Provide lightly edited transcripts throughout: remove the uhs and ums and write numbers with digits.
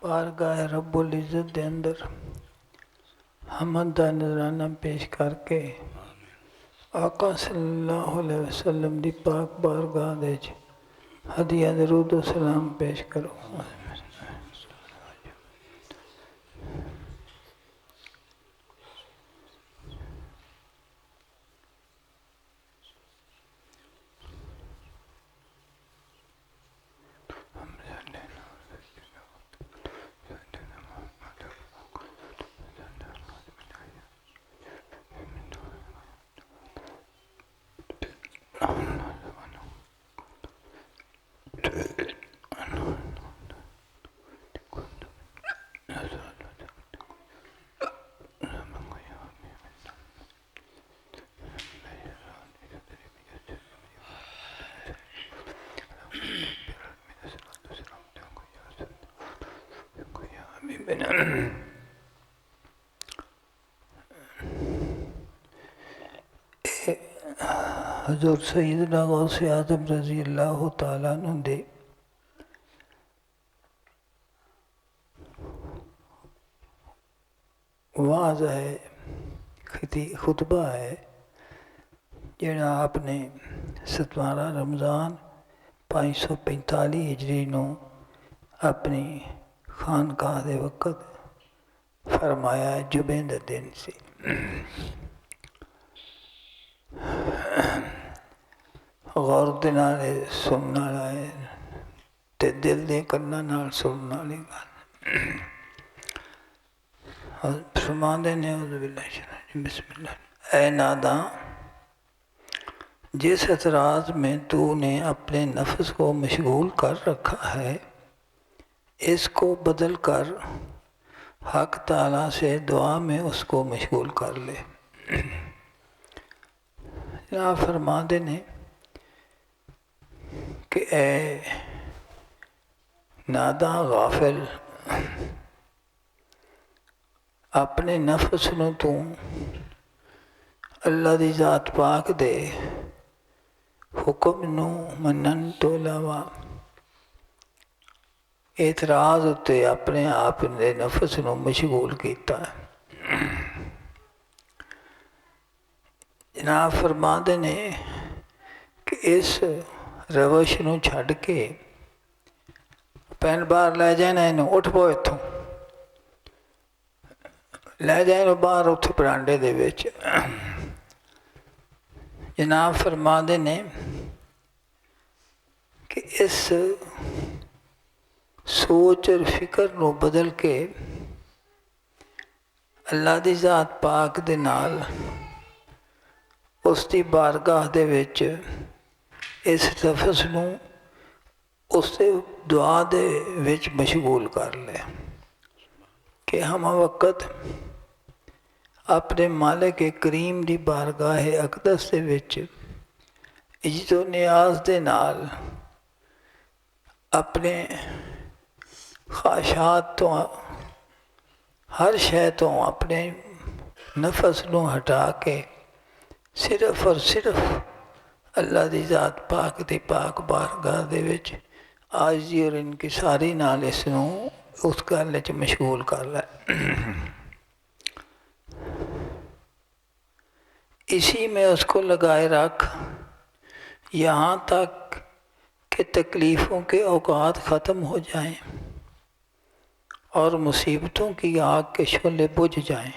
بارگاہ رب العزت دے اندر حمد دا نذرانہ پیش کر کے آقا صلی اللہ علیہ وسلم دی پاک بارگاہ دے ہدیہ درود و سلام پیش کرو۔ حضور سیدنا غوث اعظم رضی اللہ تعالیٰ عنہ دے واعظ ہے، خطبہ ہے جڑا آپ نے 17 رمضان 545 ہجری نو اپنی خانقاہ دے وقت فرمایا، جمعے دے دن سے غور دے نال سننا والا ہے تے دل دے کناں نال سننا والی گل۔ فرماندے نے اعوذ باللہ بسم اللہ، اے ناداں جس اعتراض میں تو نے اپنے نفس کو مشغول کر رکھا ہے اس کو بدل کر حق تعالیٰ سے دعا میں اس کو مشغول کر لے۔ جناب فرماندے نے کہ اے ناداں غافل، اپنے نفس نو تو اللہ دی ذات پاک دے حکم نو منن تو علاوہ اعتراض اتے اپنے آپ دے نفس نو مشغول کیتا ہے۔ جناب فرماندے نے کہ اس روش نو چھڈ کے پین باہر لے جائنا، انہوں اٹھ پو اتھوں لے جائیں باہر اتھے برانڈے دے وچ۔ جناب فرماندے نے کہ اس سوچ اور فکر نو بدل کے اللہ دی ذات پاک دے نال اس دی بارگاہ دے وچ اس لفظ نو اس دے دعا دے وچ مشغول کر لے کہ ہم وقت اپنے مالک کریم دی بارگاہ اقدس دے وچ عزت و نیاز دے نال اپنے خواہشات تو ہر شے تو اپنے نفس نو ہٹا کے صرف اور صرف اللہ دی ذات پاک دی پاک بارگاہ دے وچ عاجزی اور انکساری نال اس نو اس گل وچ مشغول کر لے۔ اسی میں اس کو لگائے رکھ یہاں تک کہ تکلیفوں کے اوقات ختم ہو جائیں اور مصیبتوں کی آگ کے شعلے بجھ جائیں،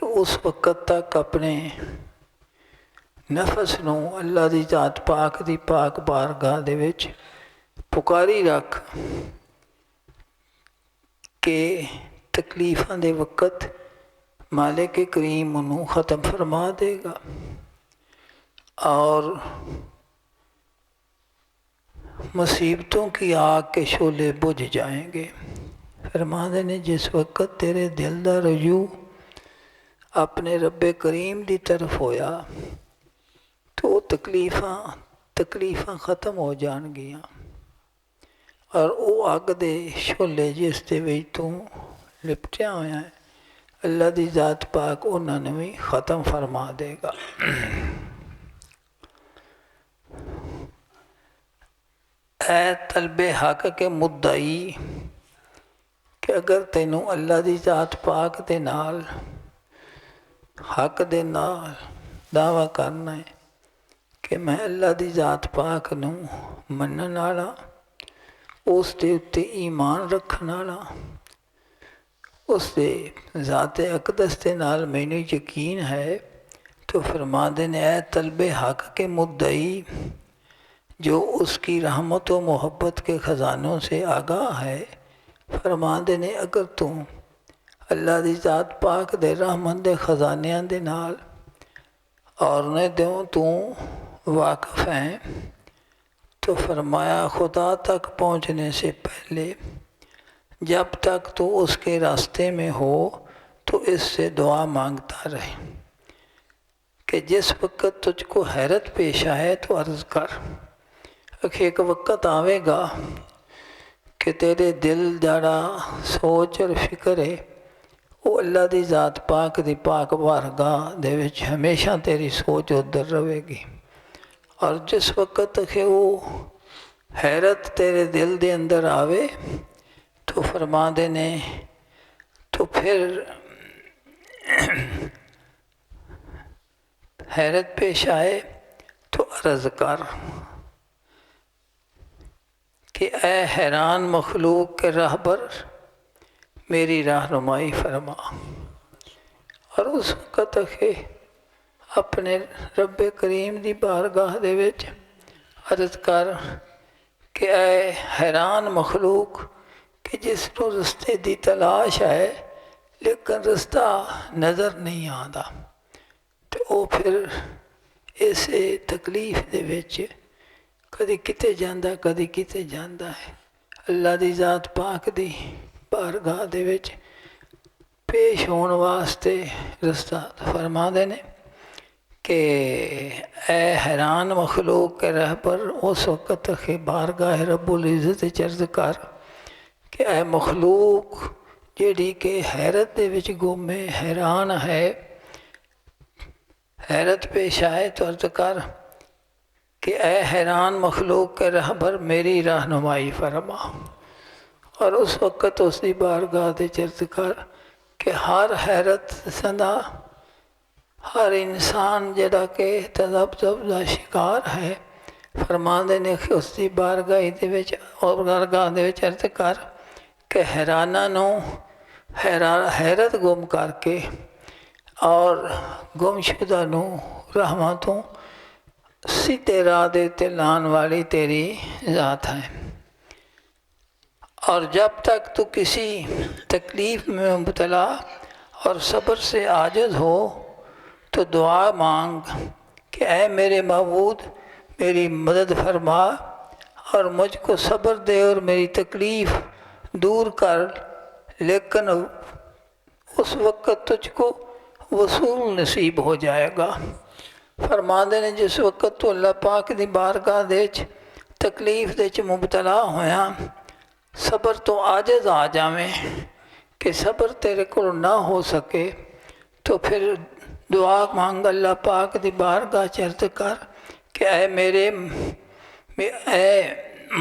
اس وقت تک اپنے نفس نو اللہ دی ذات پاک دی پاک بارگاہ دے وچ پکاری رکھ کہ تکلیفاں دے وقت مالک کریم انہوں ختم فرما دے گا اور مصیبتوں کی آگ کے شعلے بجھ جائیں گے۔ فرماندے نے جس وقت تیرے دل دا رجوع اپنے رب کریم دی طرف ہویا تو تکلیفاں ختم ہو جان گیاں اور او اگ دے شعلے جس دے وچ تو لپٹیا ہویا ہے اللہ دی ذات پاک انہاں نے بھی ختم فرما دے گا۔ اے طلب حق کے مدعی کہ اگر تینوں اللہ دی ذات پاک دے نال حق دے نال دعویٰ کرنا ہے کہ میں اللہ دی ذات پاک نوں منن والا، اس دے اتے ایمان رکھن والا، اس دے ذات اقدس دے نال مینوں یقین ہے، تو فرماندے نے اے طلب حق کے مدعی جو اس کی رحمت و محبت کے خزانوں سے آگاہ ہے، فرماندے نے اگر تم اللہ دی ذات پاک دے رحمت دے خزانیاں دے نال اور نے دیوں تو واقف ہیں، تو فرمایا خدا تک پہنچنے سے پہلے جب تک تو اس کے راستے میں ہو تو اس سے دعا مانگتا رہے کہ جس وقت تجھ کو حیرت پیش آئے تو عرض کر کہ ایک وقت آوے گا کہ تیرے دل جڑا سوچ اور فکر ہے وہ اللہ دی ذات پاک دی پاک بارگاہ دے وچ ہمیشہ تیری سوچ ادھر رہے گی، اور جس وقت کہ وہ حیرت تیرے دل دے اندر آوے تو فرما دینے تو پھر حیرت پیش آئے تو عرض کر کہ اے حیران مخلوق کے راہبر میری رہنمائی فرما، اور اس وقت کہ اپنے رب کریم دی بارگاہ دے وچ عرض کر کہ اے حیران مخلوق کہ جس کو رستے دی تلاش ہے لیکن رستہ نظر نہیں آتا، تو وہ پھر اس تکلیف دے وچ کدی کتے جاندہ کدی کتے جاندہ ہے، اللہ دی ذات پاک دی بارگاہ دے وچ پیش ہون واسطے رستہ فرما دینے کہ اے حیران مخلوق کے رہبر اس وقت کہ بارگاہ رب العزت چرز کر کہ اے مخلوق جیڑی کہ حیرت دے وچ گمے حیران ہے، حیرت پیش آئے تو عرض کر کہ اے حیران مخلوق کے رہبر میری رہنمائی فرما، اور اس وقت اس دی بارگاہ دے چرز کر کہ ہر حیرت زدہ ہر انسان جڑا کہ تذبذب دا شکار ہے، فرماندے نے کہ اس دی بارگاہ دے وچ اور بارگاہ دے وچ عرض کر کہ حیرانہ نو حیرت گم کر کے اور گم شدہ نو رحمتوں سیدھے راہ دے تے لان والی تیری ذات ہے، اور جب تک تو کسی تکلیف میں مبتلا اور صبر سے عاجز ہو تو دعا مانگ کہ اے میرے معبود میری مدد فرما اور مجھ کو صبر دے اور میری تکلیف دور کر، لیکن اس وقت تجھ کو وصول نصیب ہو جائے گا۔ فرماندے نے جس وقت تو اللہ پاک دی بارگاہ دے تکلیف دے مبتلا ہویا صبر تو عاجز آ جاویں کہ صبر تیرے کو نہ ہو سکے، تو پھر دعا مانگ اللہ پاک دی بارگاہ چرت کر کہ اے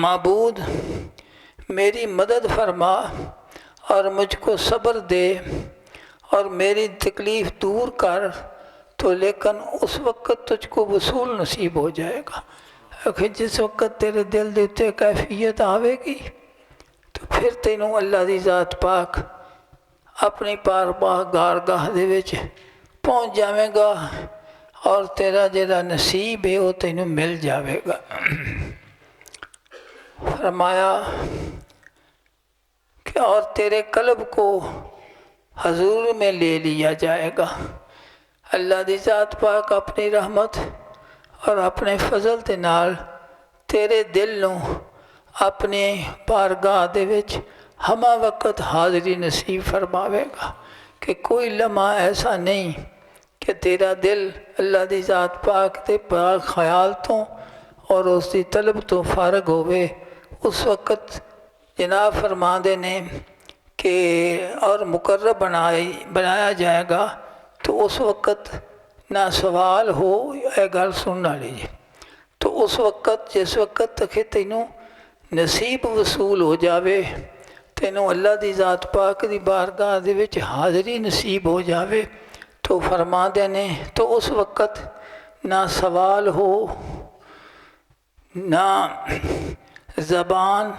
معبود میری مدد فرما اور مجھ کو صبر دے اور میری تکلیف دور کر، تو لیکن اس وقت تجھ کو وصول نصیب ہو جائے گا کہ جس وقت تیرے دل دے اتے کیفیت آوے گی تو پھر تینوں اللہ دی ذات پاک اپنی بارگاہ دے وچ پہنچ جاوے گا اور تیرا جڑا نصیب ہے وہ تینوں مل جاوے گا۔ فرمایا کہ اور تیرے قلب کو حضور میں لے لیا جائے گا، اللہ دی ذات پاک اپنی رحمت اور اپنے فضل دے نال تیرے دل نوں اپنے بارگاہ دے وچ ہمہ وقت حاضری نصیب فرماوے گا کہ کوئی لمحہ ایسا نہیں کہ تیرا دل اللہ دی ذات پاک دے پاک خیال تو اور اس دی طلب تو فارغ ہوئے۔ اس وقت جناب فرما دے نے کہ اور مقرب بنایا جائے گا، تو اس وقت نہ سوال ہو اے گل سننا لیجیے، تو اس وقت جس وقت تک تینوں نصیب وصول ہو جاوے تینوں اللہ دی ذات پاک دی بارگاہ دے وچ حاضری نصیب ہو جاوے تو فرما دے نے تو اس وقت نہ سوال ہو نہ زبان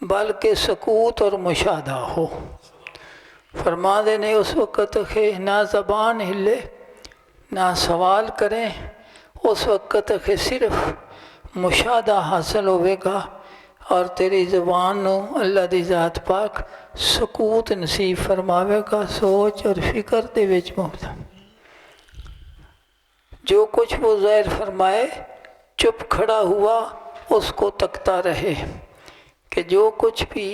بلکہ سکوت اور مشاہدہ ہو۔ فرما دے نے اس وقت کہ نہ زبان ہلے نہ سوال کریں، اس وقت کہ صرف مشاہدہ حاصل ہوئے گا اور تیری زبان نو اللہ دی ذات پاک سکوت نصیب فرماوے گا، سوچ اور فکر دے وچ مبتلا۔ جو کچھ وہ ظاہر فرمائے چپ کھڑا ہوا اس کو تکتا رہے کہ جو کچھ بھی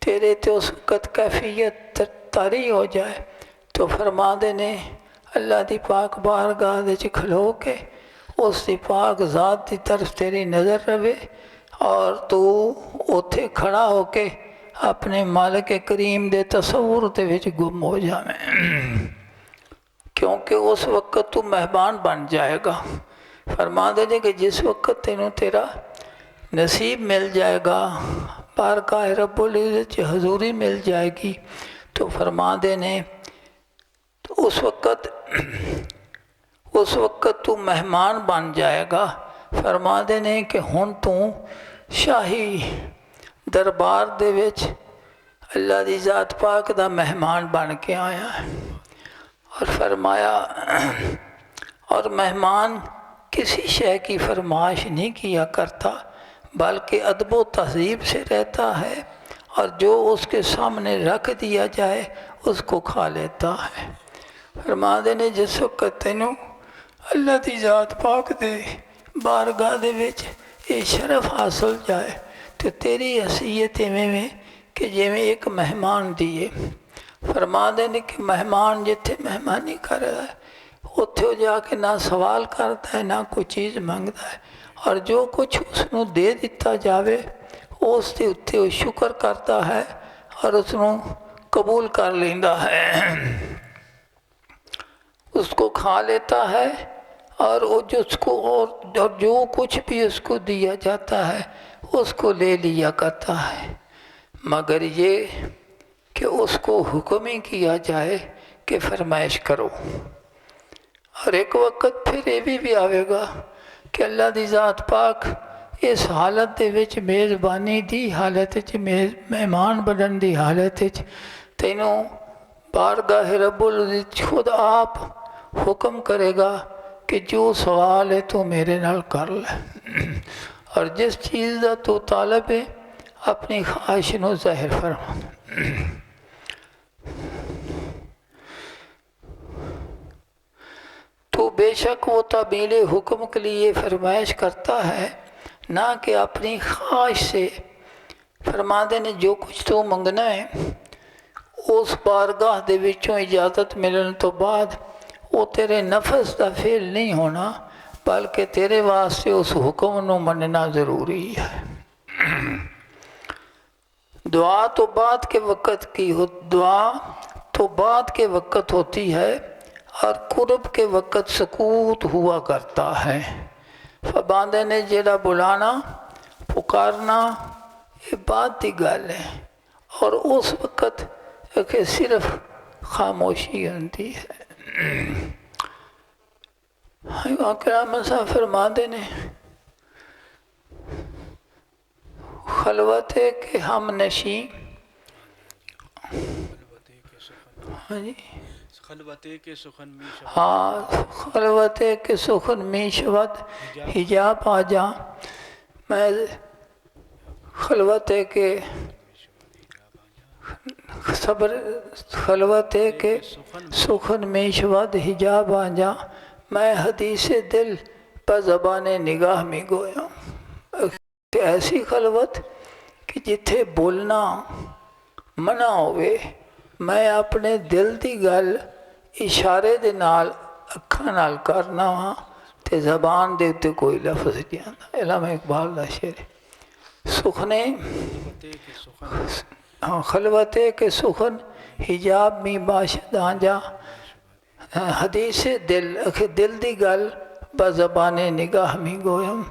تیرے تے اس وقت کیفیت طاری ہو جائے تو فرما دے نے اللہ دی پاک بارگاہ دے کھلو کے اس دی پاک ذات دی طرف تیری نظر رہے اور تو اتھے کھڑا ہو کے اپنے مالک کریم دے تصور دے وچ گم ہو جاویں، کیونکہ اس وقت تو مہمان بن جائے گا۔ فرما دے کہ جس وقت تینوں تیرا نصیب مل جائے گا، بارگاہ رب العزت حضوری مل جائے گی تو فرما دے نے اس وقت تو مہمان بن جائے گا۔ فرما دے نے کہ ہن تو شاہی دربار دے وچ اللہ دی ذات پاک دا مہمان بن کے آیا ہے، اور فرمایا اور مہمان کسی شے کی فرمائش نہیں کیا کرتا بلکہ ادب و تہذیب سے رہتا ہے، اور جو اس کے سامنے رکھ دیا جائے اس کو کھا لیتا ہے۔ فرما دے نے جس وقت تینوں اللہ دی ذات پاک دے بارگاہ دے وچ یہ شرف حاصل جائے تو تیری حیثیت میں کہ جویں ایک مہمان دیے۔ فرما دے نے کہ مہمان جتھے مہمانی کر رہا ہے اتھے جا کے نہ سوال کرتا ہے نہ کوئی چیز منگتا ہے، اور جو کچھ اس نو دے دیتا جاوے اس دے اتھے وہ شکر کرتا ہے اور اس نو قبول کر لیندا ہے، اس کو کھا لیتا ہے، اور جو کچھ بھی اس کو دیا جاتا ہے اس کو لے لیا کرتا ہے، مگر یہ کہ اس کو حکم ہی کیا جائے کہ فرمائش کرو۔ اور ایک وقت پھر یہ بھی آئے گا کہ اللہ دی ذات پاک اس حالت دے وچ میزبانی دی حالت وچ مہمان بنن دی حالت وچ تینوں بارگاہ رب العزت خود آپ حکم کرے گا کہ جو سوال ہے تو میرے نال کر لے، اور جس چیز دا تو طالب ہے اپنی خواہش نو ظاہر فرما۔ تو بے شک وہ تعمیل حکم کے لیے فرمائش کرتا ہے، نہ کہ اپنی خواہش سے۔ فرما دے نے جو کچھ تو منگنا ہے اس بارگاہ دے وچوں اجازت ملن تو بعد وہ تیرے نفس دا فعل نہیں ہونا بلکہ تیرے واسطے اس حکم نو مننا ضروری ہے۔ دعا تو بعد کے وقت کی دعا تو بعد کے وقت ہوتی ہے اور قرب کے وقت سکوت ہوا کرتا ہے۔ فباندے نے جڑا بلانا پکارنا یہ بات دی گل ہے، اور اس وقت کہ صرف خاموشی ہوتی ہے۔ اکرام صاحب فرما دے نے خلوت کے ہم نشیں، خلوت کے سخن می شود حجاب آ جا، میں خلوت کے صبر خلوت کے سخن می شود حجاب آ جا، میں حدیث دل پر زبان نگاہ میں گویا۔ ایسی خلوت کہ جتھے بولنا منع ہوئے میں اپنے دل دی گل اشارے دے نال اکھاں نال کرنا ہاں تے زبان دے تے کوئی لفظ نہیں آتا۔ علامہ اقبال دا شعر ہے۔ سخنے خلوتے کے سخن حجاب می باشد آنجا، حدیث دل دی گل بزبان نگاہ می گویم،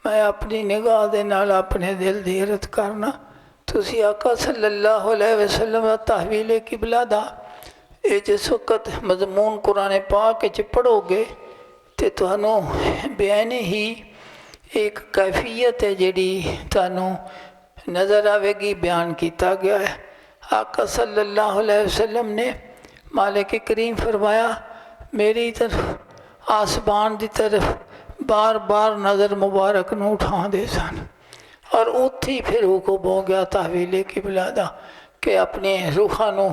میں اپنی نگاہ دے نال اپنے دل دی عرض کرنا تسی آقا صلی اللہ علیہ وسلم دا تحویل قبلہ دا یہ جس وقت مضمون قرآن پاک وچ پڑھو گے تو تانوں بیان ہی ایک کیفیت ہے جڑی تانوں نظر آئے گی، بیان کیتا گیا ہے۔ آقا صلی اللہ علیہ وسلم نے مالک کریم فرمایا میری طرف آسمان دی طرف بار بار نظر مبارک نو اٹھا دے سن، اور اتھی پھر حکم ہو گیا تحویل قبلہ دا کہ اپنے رخاں نو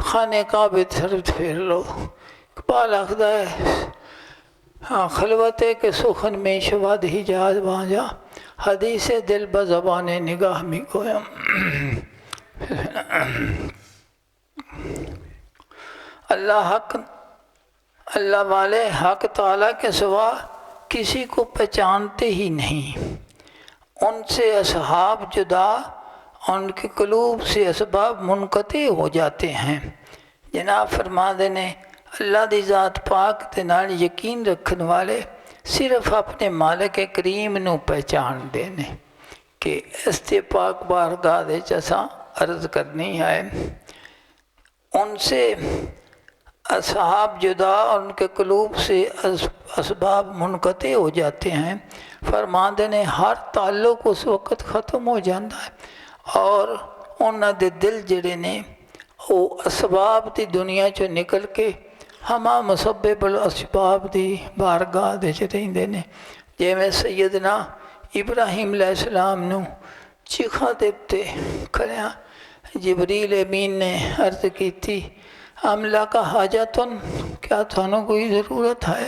خانے کعبے طرف پھیر لو۔ اقبال آخدا ہے ہاں خلوت کے سخن میں شود حجاز وانجا، حدیث دل بزبان نگاہ میں گویم۔ اللہ والے حق تعالیٰ کے سوا کسی کو پہچانتے ہی نہیں، ان سے اصحاب جدا، ان کے قلوب سے اسباب منقطع ہو جاتے ہیں۔ جناب فرماندے نے اللہ دی ذات پاک دے نال یقین رکھن والے صرف اپنے مالک کریم نو پہچان دینے کہ اس تے پاک بارگاہ دے چساں عرض کرنی ہے۔ ان سے اصحاب جدا اور ان کے قلوب سے اسباب منقطع ہو جاتے ہیں۔ فرماندے نے ہر تعلق اس وقت ختم ہو جاتا ہے اور انہاں دے دل جڑے نے وہ اسباب دی دنیا چوں نکل کے ہما مسبب الاسباب دی بارگاہ دے رہندے نے۔ جیویں سیدنا ابراہیم علیہ السلام نو چیخا دیتے کھڑیاں جبریل امین نے عرض کی تھی عملہ کا حاجتن، کیا تھانوں کوئی ضرورت ہے؟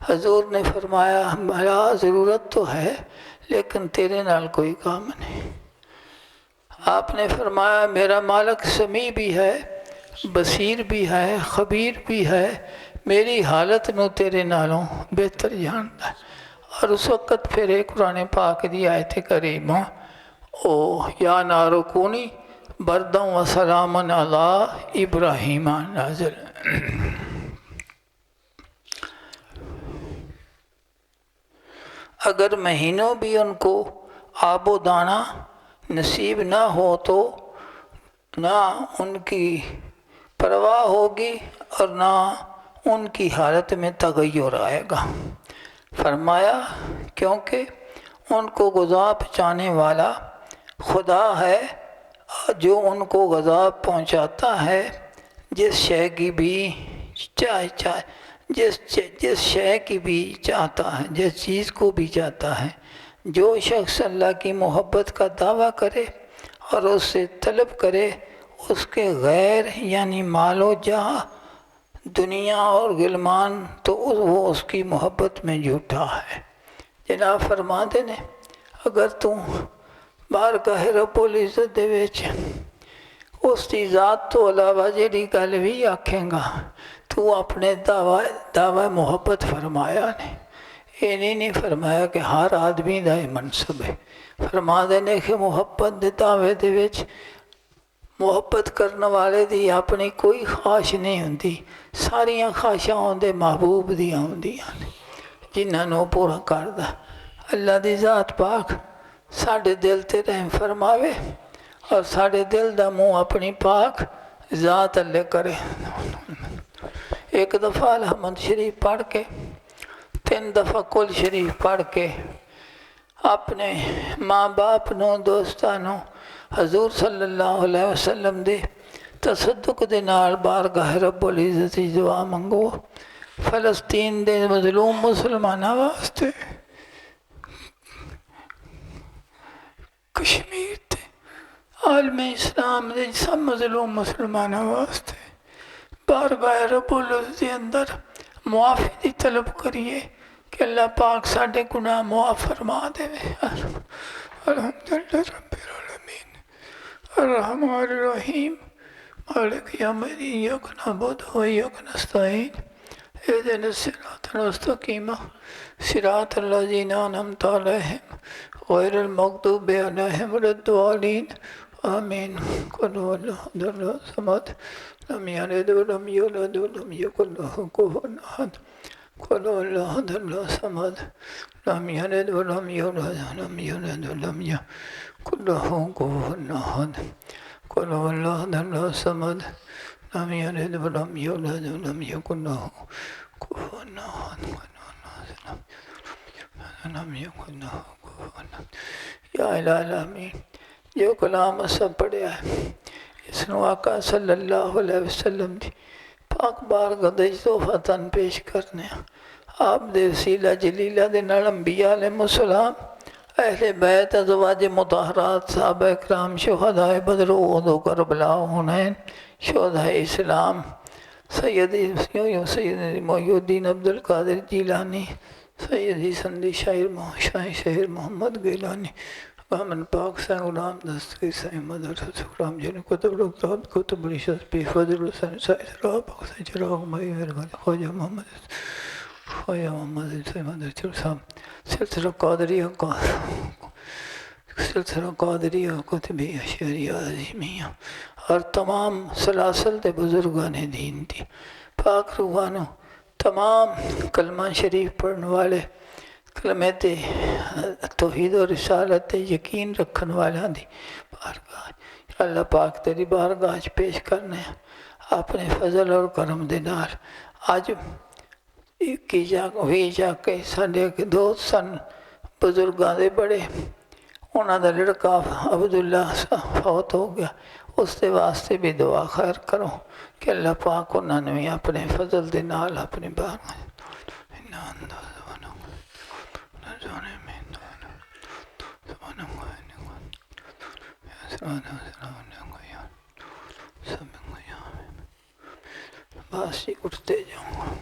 حضور نے فرمایا بھلا ضرورت تو ہے لیکن تیرے نال کوئی کام نہیں۔ آپ نے فرمایا میرا مالک سمیع بھی ہے، بصیر بھی ہے، خبیر بھی ہے، میری حالت نو تیرے نالوں بہتر جانتا ہے۔ اور اس وقت پھر ایک قرآن پاک دی آیت کریمہ او یا نارو کونی بردوں و سلام علی ابراہیم نازل۔ اگر مہینوں بھی ان کو آب و دانہ نصیب نہ ہو تو نہ ان کی پرواہ ہوگی اور نہ ان کی حالت میں تغیر آئے گا۔ فرمایا کیونکہ ان کو غذا پہنچانے والا خدا ہے جو ان کو غذا پہنچاتا ہے جس شے کی بھی جس شے کی بھی چاہتا ہے، جس چیز کو بھی چاہتا ہے۔ جو شخص اللہ کی محبت کا دعویٰ کرے اور اس سے طلب کرے اس کے غیر یعنی مال و جاہ، دنیا اور غلمان، تو وہ اس کی محبت میں جھوٹا ہے۔ جناب فرماتے نے اگر تم بارگاہ رب العزت دے وچ اس دی ذات تو علاوہ جڑی گل بھی آکھیں گا تو اپنے دعوی محبت فرمایا نے، یہ نہیں فرمایا کہ ہر آدمی دا یہ منصب ہے۔ فرما دینے کہ محبت دے دعوے دے وچ محبت کرنے والے دی اپنی کوئی خواہش نہیں ہوندی، ساریاں خواہشاں ہوندے محبوب دیاں ہوندیاں نے جنہاں نو پورا کردا۔ اللہ دی ذات پاک ساڈے دل تے رحم فرماوے اور ساڈے دل دا منہ اپنی پاک ذات اللہ کرے۔ ایک دفعہ الحمد شریف پڑھ کے 3 دفعہ کل شریف پڑھ کے اپنے ماں باپ نو دوستانوں حضور صلی اللہ علیہ وسلم دے تصدق دے نال بارگاہ رب العزت دی دعا منگو۔ فلسطین دے مظلوم مسلماناں واسطے، کشمیر تے عالم اسلام دے سب مظلوم مسلماناں واسطے بارگاہ رب العزت دے اندر معافی دی طلب کریے کہ اللہ پاک ساڈے گناہ معاف فرما دے۔ الحمدللہ رب العالمین الرحمن الرحیم مالک یوم الدین ایاک نعبد و ایاک نستعین اهدنا الصراط المستقیم صراط الذین انعمت علیہم غیر المغضوب علیہم ولا الضالین آمین۔ قل هو اللہ احد اللہ الصمد لم یلد ولم یولد ولم یکن له کفوا احد۔ قل هو الله أحد الله الصمد لم يلد ولم يولد ولم يولد ولم يكن له كفوا أحد قل هو الله أحد الله الصمد لم يلد ولم يولد ولم يكن له كفوا أحد لم يكن له كفوا أحد یا الہ العالمین جو کلام اساں پڑھیا ہے اس نو آقا صلی اللہ علیہ وسلم دی پاک بارگاہ دے تحفتاً پیش کرنے آپ دے وسیلہ جلیلہ دے نال انبیاء علیہ السلام اہل بیت ازواج مطہرات صحابہ اکرام شہداء بدر و احد و کربلا و حنین شہداء اسلام سیدی محی الدین عبدالقادر جیلانی سیدی سندی شاعر محمد گیلانی امن پاک سائیں غلام دستگی سائیں مدرسہ سکرام جن کتب رکتاب کتب رشد پی فضل حسین سائیں سراغ پاک سائیں چراغ مئی ورگانی خواجہ محمد مدرسہ صاحب سلسلہ قادریہ قطبیہ شہریہ عظیمیہ اور تمام سلاسل دے بزرگان دین دی پاک روحانوں تمام کلمہ شریف پڑھنے والے کلمہ تے توحید و رسالت یقین رکھن والا دی بارگاہ اللہ پاک تیری بارگاہ پیش کرنے اپنے فضل اور کرم دے نال آج کی جا کے ساڈے دوست سن بزرگاں دے بڑے انہاں دا لڑکا عبداللہ فوت ہو گیا اس دے واسطے بھی دعا خیر کرو کہ اللہ پاک انہاں نے اپنے فضل دے نال اپنی بارگاہ باسی اٹھتے جاؤں